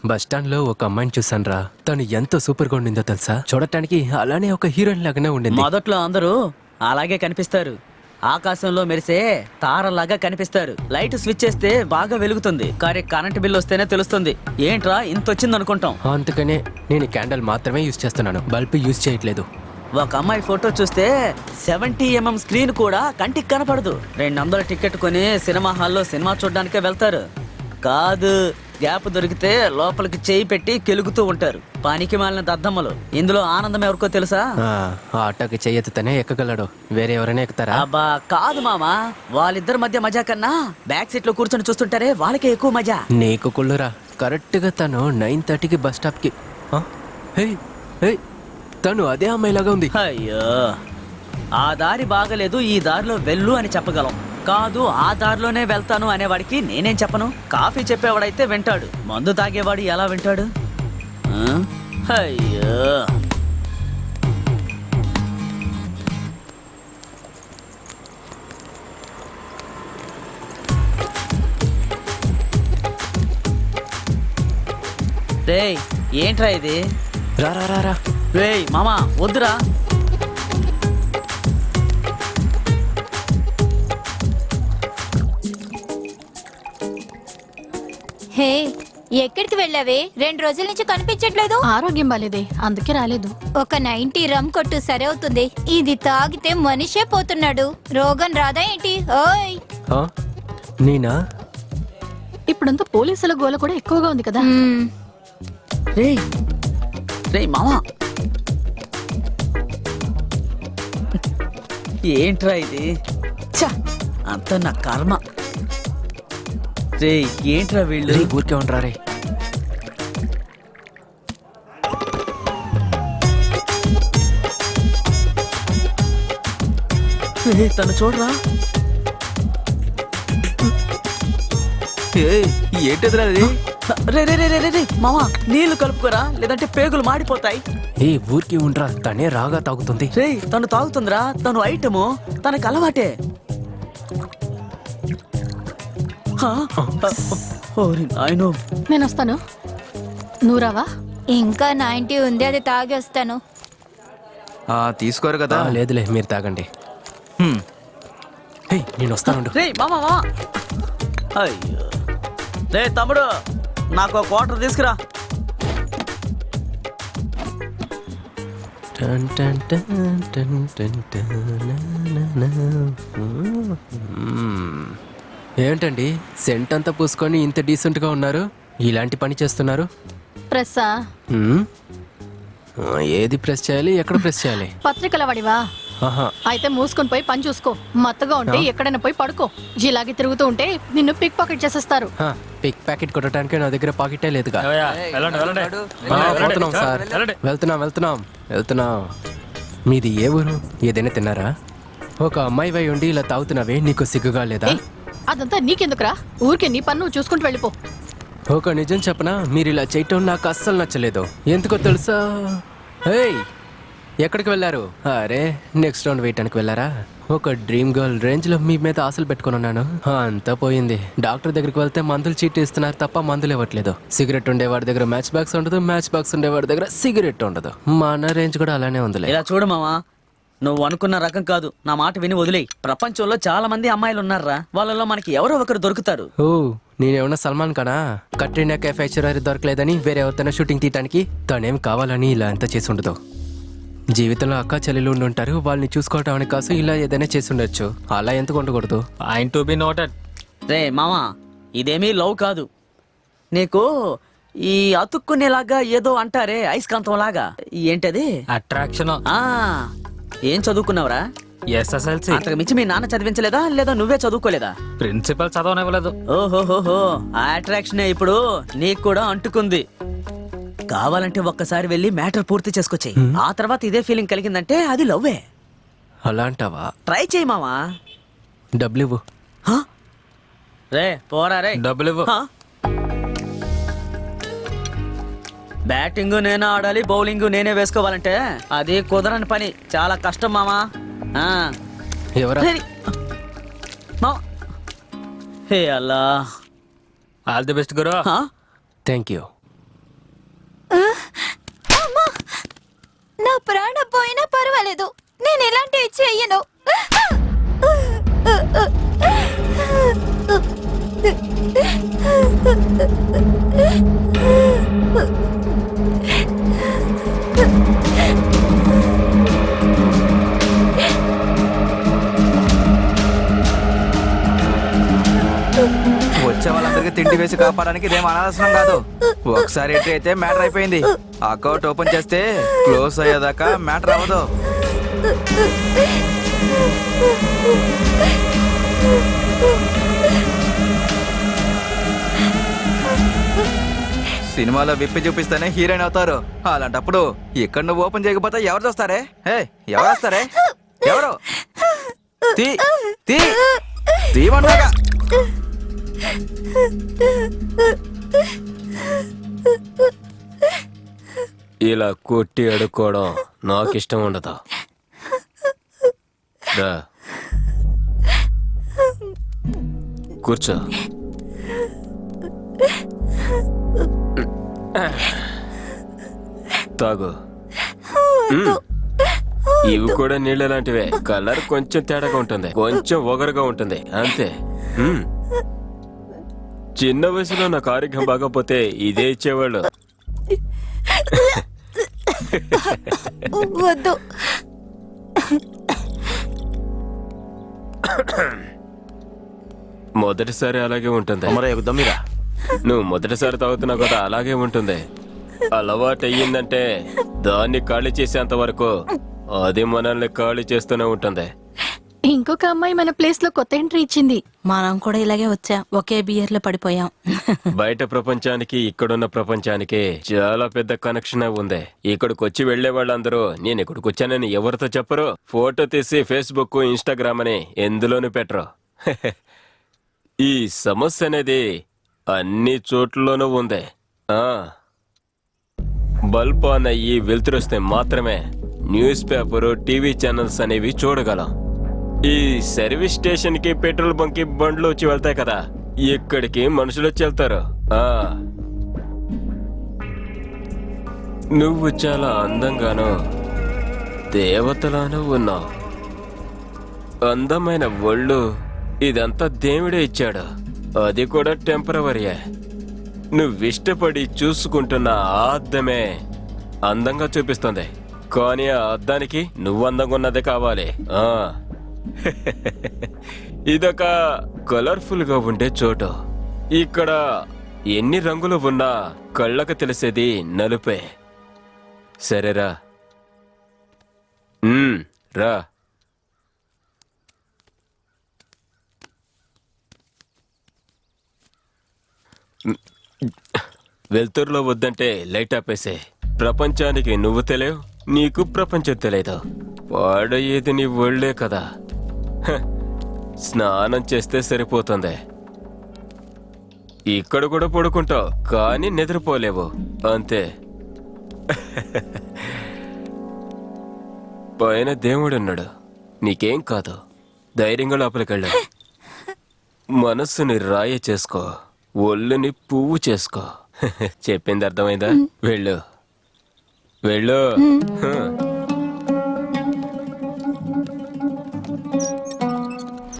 Bus stand లో ఒక అమ్మాయిని చూసాను రా. తను ఎంతో సూపర్ గా ఉండిందో తెలుసా. చూడటానికి అలానే ఒక హీరోయిన్ లాగానే ఉండింది. మొదట్లో అందరూ అలాగే కనిపిస్తారు. ఆకాశంలో మెరిసే తారలాగా కనిపిస్తారు. లైట్ స్విచ్ చేస్తే బాగా వెలుగుతుంది, కానీ కరెంట్ బిల్ వస్తేనే తెలుస్తుంది. ఏంట్రా ఇంత వచ్చింది అనుకుంటాం. అందుకనే నేను క్యాండిల్ మాత్రమే యూజ్ చేస్తున్నాను, బల్బ్ యూజ్ చేయట్లేదు. ఒక అమ్మాయి ఫోటో చూస్తే 70mm స్క్రీన్ కూడా కంటికి కనపడదు. 200 టికెట్ కొని సినిమా హాల్లో సినిమా చూడడానికే వెళ్తారు. కాదు, గ్యాప్ దొరికితే లోపలికి చేయి పెట్టి కెలుగుతూ ఉంటారు. పనికి మాలిన దద్దమ్మలు. ఇందులో ఆనందం ఎవరికో తెలుసా? ఆ ఆటోకి చెయ్యెత్తితేనే ఎక్కగలడు, వేరే ఎవరైనా ఎక్కుతారా? అబ్బా కాదు మామా, వాళ్ళిద్దరి మధ్య మజా కన్నా బ్యాక్ సీట్ లో కూర్చొని చూస్తుంటారే వాళ్ళకే ఎక్కువ మజా. నీకు కుళ్ళురా. కరెక్ట్ గా తను 9:30కి బస్ స్టాప్ కి. తను అదే అమ్మాయిలాగా ఉంది. అయ్యో, ఆ దారి బాగలేదు, ఈ దారిలో వెళ్ళు అని చెప్పగలం. కాదు, ఆ దారిలోనే వెళ్తాను అనేవాడికి నేనేం చెప్పను. కాఫీ చెప్పేవాడైతే వింటాడు, మందు తాగేవాడు ఎలా వింటాడు? అయ్యో, రేయ్ ఏంట్రా ఇది? రా రా రా రా. రేయ్ మామా వద్దురా. హే, ఎక్కడికి వెళ్ళావే? 2 రోజుల నుంచి కనిపించట్లేదు. ఆరోగ్యం బాలేదే, అందుకే రాలేదు. ఒక 90 రమ్ కొట్టు సరే అవుతుంది. ఇది తాగితే మనిషే పోతున్నాడు. రోగం రాదా ఏంటి? ఓయ్ నేనా? ఇప్పుడంతా పోలీసుల గోల కూడా ఎక్కువగా ఉంది కదా. రేయ్ రేయ్ మామా, ఏంట్రా ఇది? ఛ, అంత నా కర్మ. రేయ్ ఏంట్రా వీళ్ళు? ఊరికే ఉండరా రే. తను చూడరా. ఏంటదిరా అది? రే రే రే రే రే మామా, నీళ్లు కలుపుకోరా, లేదంటే పేగులు మాడిపోతాయి. ఏ ఊరికి ఉండరా, తనే రాగా తాగుతుంది. రేయ్ తను తాగుతుందిరా, తను ఐటము, తనకు అలవాటే. నేను వస్తాను, నువ్వు రావా? ఇంకా 90 ఉంది, అది తాగి వస్తాను. తీసుకోరు కదా. లేదులే, మీరు తాగండి. నేను వస్తాను. రేయ్ మామా మామా. అయ్యో, రే తమ్ముడు, నాకు క్వార్టర్ తీసుకురా. ఏంటండి సెంట్ అంతా పూసుకొని ఇంత డీసెంట్ గా ఉన్నారు, ఇలాంటి పని చేస్తున్నారు? ప్రెస్సా? ఏది ప్రెస్ చేయాలి, ఎక్కడ ప్రెస్ చేయాలి? పత్రికల వాడివా? అయితే మూసుకొని పోయి పని చూసుకో. మత్తుగా ఉంటే ఎక్కడైనా పోయి పడుకో. ఇలాగే తిరుగుతూ ఉంటే నిన్ను పిక్ పాకెట్ చేసేస్తారు. పిక్ ప్యాకెట్ కొట్టడానికి నా దగ్గర పాకెటే లేదుగా. పోతున్నాం సార్, వెళ్తున్నాం. మీది ఏ ఊరు? ఏదైనా తిన్నారా? ఒక అమ్మాయి వై ఉండి ఇలా తాగుతున్నావే, నీకు సిగ్గుగా లేదా? అదంతా నీకెందుకురా, ఊరికే నీ పన్ను చూసుకుంటూ వెళ్ళిపో. ఒక నిజం చెప్పనా, మీరు ఇలా చేయటం నాకు అస్సలు నచ్చలేదు. ఎందుకో తెలుసా? ఎక్కడికి వెళ్ళారు? అరే, నెక్స్ట్ రౌండ్ వేయటానికి వెళ్ళారా? ఒక డ్రీమ్ గర్ల్ రేంజ్ లో మీ మీద ఆశలు పెట్టుకుని ఉన్నాను, అంతా పోయింది. డాక్టర్ దగ్గరికి వెళ్తే మందులు చీటీ ఇస్తున్నారు తప్ప మందులు ఇవ్వట్లేదు. సిగరెట్ ఉండేవాడి దగ్గర మ్యాచ్ బాక్స్ ఉండదు, మ్యాచ్ బాక్స్ ఉండేవాడి దగ్గర సిగరెట్ ఉండదు. మన రేంజ్ కూడా అలానే ఉందిలే. ఇలా చూడు మామా, నువ్వు అనుకున్న రకం కాదు. నా మాట విని వదిలేయి. ప్రపంచంలో చాలా మంది అమ్మాయిలు ఉన్నారా, వాళ్ళలో మనకి ఎవరో ఒకరు దొరుకుతారు. ఓ, నేనేమన్నా సల్మాన్ ఖానా? కట్రీనా కైఫ్ ఐశ్వర్య దొరకలేదని వేరే ఎవరితోనో షూటింగ్ తీయటానికి తనేం కావాలని ఇలా అంతా చేసి ఉండదు. జీవితంలో అక్క చెల్లెలు ఉండి ఉంటారు, వాళ్ళని చూసుకోవటానికి కాసు ఇలా ఏదైనా చేసి ఉండొచ్చు. అలా ఎందుకు ఉండకూడదు? ఆయన టు బి నోటెడ్. రే మామా, ఇదేమీ లవ్ కాదు. నీకు ఈ అతుక్కునేలాగా ఏదో అంటారే, అయస్కాంతం లాగా. ఏంటది? అట్రాక్షన్. ఏం చదువుకున్నావురా? SSLC. అంతకు మించి మీ నాన్న చదివించలేదా, లేదా నువ్వే చదువుకోలేదా? ప్రిన్సిపల్ చదవనివ్వలేదు. ఓహోహోహో, ఆ అట్రాక్షన్ ఇప్పుడు నీకు కూడా అంటుకుంది. కావాలంటే ఒక్కసారి వెళ్ళి మ్యాటర్ పూర్తి చేసుకొచ్చాయి. ఆ తర్వాత ఇదే ఫీలింగ్ కలిగిందంటే అది లవ్వే. అలా అంటావా? ట్రై చేయి మామా. డబ్బులు ఇవ్వు. రే పోరా రే. డబ్బులు ఇవ్వు. బ్యాటింగ్ నేనే ఆడాలి, బౌలింగ్ నేనే వేసుకోవాలంటే అది కుదరని పని. చాలా కష్టం మామా. ఎవరా? Hey Allah, all the best guru. Thank you. అమ్మా! నా ప్రాణం పోయినా పర్వాలేదు, నేను ఎలాంటివి చెయ్యను. వచ్చే వాళ్ళందరికీ తిండి వేసి కాపాడడానికి ఇదేం అనవసరం కాదు. ఒకసారి ఎంట్రీ అయితే మ్యాటర్ అయిపోయింది. అకౌంట్ ఓపెన్ చేస్తే క్లోజ్ అయ్యేదాకా మ్యాటర్ అవ్వదు. సినిమాలో విప్పి చూపిస్తేనే హీరోయిన్ అవుతారు. అలాంటప్పుడు ఇక్కడ నువ్వు ఓపెన్ చేయకపోతే ఎవరు చూస్తారే? ఎవరు వస్తారే? ఎవరు? తీ తీ తీవన్నాగా. ఇలా కొట్టి అడుక్కోవడం నాకు ఇష్టం ఉండదు. రా, కూర్చో. తాగు. ఇవి కూడా నీళ్ళ లాంటివే. కలర్ కొంచెం తేడాగా ఉంటుంది, కొంచెం ఒగరుగా ఉంటుంది, అంతే. చిన్న వయసులో నాకు ఆరోగ్యం బాగపోతే ఇదే ఇచ్చేవాళ్ళు. వద్దు. మొదటిసారి అలాగే ఉంటుంది. దమ్మిరా. నువ్వు మొదటిసారి తాగుతున్నావు కదా, అలాగే ఉంటుంది. అలవాటు అయ్యిందంటే దాన్ని ఖాళీ చేసేంత వరకు అది మనల్ని ఖాళీ చేస్తూనే ఉంటుంది. ఇంకొక అమ్మాయి మన ప్లేస్ లో కొత్త ఎంట్రీ ఇచ్చింది. మనం కూడా ఇలాగే వచ్చాం, ఒకే బియర్ లో పడిపోయాం. బయట ప్రపంచానికి ఇక్కడున్న ప్రపంచానికి చాలా పెద్ద కనెక్షన్ ఉంది. ఇక్కడికి వచ్చి వెళ్లే వాళ్ళందరూ నేను ఇక్కడికి వచ్చానని ఎవరితో చెప్పరు. ఫోటో తీసి ఫేస్బుక్, ఇన్స్టాగ్రామ్ అని ఎందులోనూ పెట్టరు. ఈ సమస్య అనేది అన్ని చోట్లలోనూ ఉంది. బల్బ్ ఆన్ అయ్యి వెలుతురొస్తే మాత్రమే న్యూస్ పేపరు, టీవీ ఛానల్స్ అనేవి చూడగలం. ఈ సర్వీస్ స్టేషన్ కి, పెట్రోల్ బంక్ కి బండ్లు వచ్చి వెళ్తాయి కదా, ఇక్కడికి మనుషులు వచ్చి వెళ్తారు. నువ్వు చాలా అందంగానూ దేవతలానూ ఉన్నావు. అందమైన ఒళ్ళు, ఇదంతా దేవుడే ఇచ్చాడు. అది కూడా టెంపరవరీయే. నువ్విష్టపడి చూసుకుంటున్న ఆ అద్దమే అందంగా చూపిస్తుంది. కానీ ఆ అద్దానికి నువ్వు అందంగా ఉన్నదే కావాలి. ఇదొక కలర్ఫుల్ గా ఉండే చోటు. ఇక్కడ ఎన్ని రంగులు ఉన్నా కళ్ళకు తెలిసేది నలుపే. సరేరా, రా. వెలుతురులో వద్దంటే లైట్ ఆపేసే. ప్రపంచానికి నువ్వు తెలియవు, నీకు ప్రపంచం తెలియదు. పాడయ్యేది నీ ఒళ్ళే కదా. స్నానం చేస్తే సరిపోతుంది. ఇక్కడ కూడా పడుకుంటావు కానీ నిద్రపోలేవు, అంతే. పైన దేవుడున్నాడు, నీకేం కాదు. ధైర్యంగా లోపలికెళ్ళు. మనస్సుని రాయి చేసుకో, ఒళ్ళుని పువ్వు చేసుకో. చెప్పింది అర్థమైందా? వెళ్ళు వెళ్ళు.